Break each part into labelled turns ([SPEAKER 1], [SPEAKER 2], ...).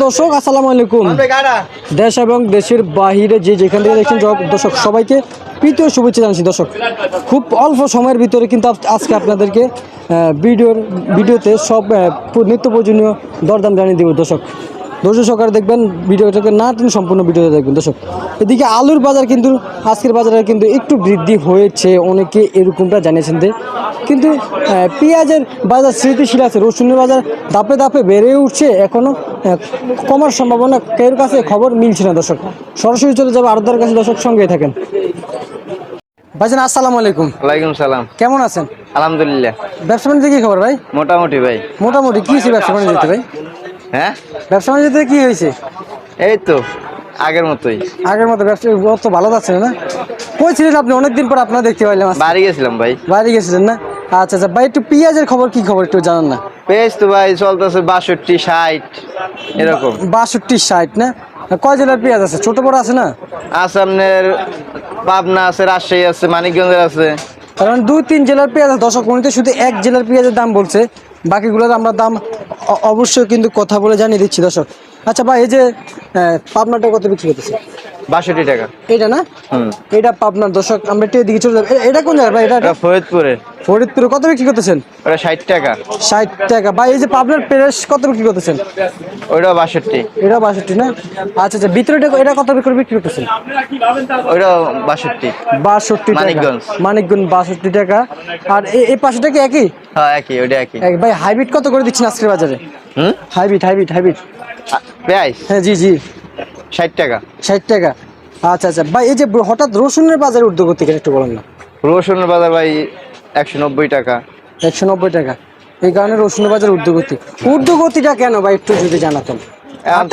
[SPEAKER 1] দর্শক আসসালামু আলাইকুম। দেশ এবং দেশের বাহিরে যে যেখান থেকে দেখছেন দর্শক সবাইকে প্রীতি ও শুভেচ্ছা জানাচ্ছি। দর্শক খুব অল্প সময়ের ভিতরে কিন্তু আজকে আপনাদেরকে ভিডিওতে সব নিত্য প্রয়োজনীয় দরদাম জানিয়ে দেব। দর্শক ধৈর্য সহকারে দেখবেন, ভিডিওটাকে না তিনি সম্পূর্ণ ভিডিওতে দেখবেন। দর্শক এদিকে আলুর বাজার কিন্তু আজকের বাজারে কিন্তু একটু বৃদ্ধি হয়েছে, অনেকে এরকমটা জানিয়েছেন। কিন্তু পেঁয়াজের বাজার স্থিতিশীল আছে, রসুনের বাজার ধাপে ধাপে বেড়ে উঠছে, এখনও কমার সম্ভাবনা কেউ কাছে খবর মিলছে না। দর্শক সরাসরি চলে যাবে আড়তদারের কাছে। দর্শক সঙ্গে থাকেন। ভাইজান আসসালামু আলাইকুম।
[SPEAKER 2] ওয়ালাইকুম সালাম।
[SPEAKER 1] কেমন আছেন?
[SPEAKER 2] আলহামদুলিল্লাহ।
[SPEAKER 1] ব্যবসা বাণিজ্য কি খবর ভাই?
[SPEAKER 2] মোটামুটি ভাই।
[SPEAKER 1] মোটামুটি কি হয়েছে ব্যবসা বাণিজ্যতে ভাই?
[SPEAKER 2] হ্যাঁ,
[SPEAKER 1] ব্যবসা বাণিজ্যতে কি হয়েছে?
[SPEAKER 2] এই তো আগের মতোই।
[SPEAKER 1] আগের মতো ব্যবসা তো ভালো যাচ্ছে না? কই ছিলেন আপনি? অনেকদিন পর আপনারা দেখতে পাইলাম।
[SPEAKER 2] বাড়ি গেছিলাম ভাই।
[SPEAKER 1] বাড়ি গেছিলেন না? আচ্ছা আচ্ছা ভাই, একটু পেঁয়াজের খবর কি খবর একটু জানান না।
[SPEAKER 2] পেঁয়াজ তো ভাই চলতেছে 62, 60 এরকম।
[SPEAKER 1] 62, 60 না? কয় জেলার পেঁয়াজ আছে? ছোট বড় আছে না?
[SPEAKER 2] আছে আপনার পাবনা আছে, রাজশাহী আছে, মানিকগঞ্জের আছে।
[SPEAKER 1] কারণ 2-3 জেলার পেঁয়াজ আছে। দর্শক মনিতে শুধু এক জেলার পেঁয়াজের দাম বলছে, বাকিগুলোর আমরা দাম অবশ্যই কিন্তু কথা বলে জানিয়ে দিচ্ছি। দর্শক আচ্ছা ভাই, এই যে পাবনাটা কত বিক্রি করতেছে?
[SPEAKER 2] 62 টাকা।
[SPEAKER 1] এটা না? এটা পাবনার। দর্শক আমরা একটু এদিকে চলে যাবো। এটা কোন জায়গা ভাই? এটা
[SPEAKER 2] ফরিদপুরে।
[SPEAKER 1] ফরিদপুরে কত বিক্রি করতেছেন?
[SPEAKER 2] ওটা 60 টাকা।
[SPEAKER 1] 60 টাকা। ভাই এই যে পাবনার পেরেশ কত বিক্রি করতেছেন?
[SPEAKER 2] ওইটা 62।
[SPEAKER 1] এটা 62 না? আচ্ছা আচ্ছা, ভিতরে এটা কত বিক্রি করতেছেন?
[SPEAKER 2] ওইটা 62।
[SPEAKER 1] 62 টাকা। মানিকগঞ্জ 62 টাকা। আর এই পাশেটা কি একই?
[SPEAKER 2] হ্যাঁ একই, ওইটা একই।
[SPEAKER 1] ভাই হাইব্রিড কত করে দিচ্ছেন আজকের বাজারে? হাইব্রিড
[SPEAKER 2] পেঁয়াজ
[SPEAKER 1] হ্যাঁ জি জি
[SPEAKER 2] 60 টাকা।
[SPEAKER 1] 60 টাকা। আচ্ছা আচ্ছা ভাই, এই যে হঠাৎ রসুনের বাজারে ঊর্ধ্বগতি কেন একটু বলেন না।
[SPEAKER 2] রসুনের বাজার ভাই 190 টাকা।
[SPEAKER 1] 190 টাকা। এই কারণে রসুনের বাজার ঊর্ধ্বগতিটা কেন ভাই একটু যদি জানাতেন।
[SPEAKER 2] এখন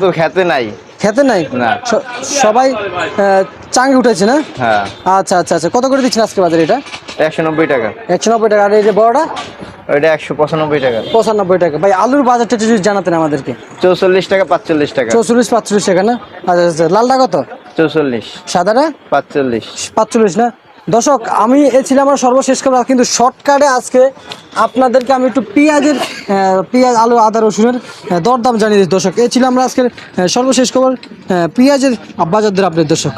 [SPEAKER 2] তো খেতে নাই।
[SPEAKER 1] খেতে নাই
[SPEAKER 2] না,
[SPEAKER 1] সবাই চাঙ্গে উঠেছে না?
[SPEAKER 2] হ্যাঁ।
[SPEAKER 1] আচ্ছা আচ্ছা আচ্ছা, কত করে দিচ্ছেন আজকে বাজারে এটা?
[SPEAKER 2] 190 টাকা।
[SPEAKER 1] 190 টাকা। আর এই যে বড়টা?
[SPEAKER 2] ওইটা 195 টাকা।
[SPEAKER 1] 95 টাকা। ভাই আলুর বাজারটা যদি জানাতেন আমাদেরকে।
[SPEAKER 2] 44 টাকা, 45 টাকা।
[SPEAKER 1] 44-45 টাকা না? আচ্ছা আচ্ছা, লালটা কত?
[SPEAKER 2] 44।
[SPEAKER 1] সাদাটা? 45 না? দর্শক আমি ছিলাম আমার সর্বশেষ খবর, কিন্তু শর্টকাটে আজকে আপনাদেরকে আমি একটু পেঁয়াজ আলু আদা রসুনের দরদাম জানিয়ে দিই। দর্শক ছিল আমরা আজকের সর্বশেষ খবর পেঁয়াজের বাজার দর আপডেট। দর্শক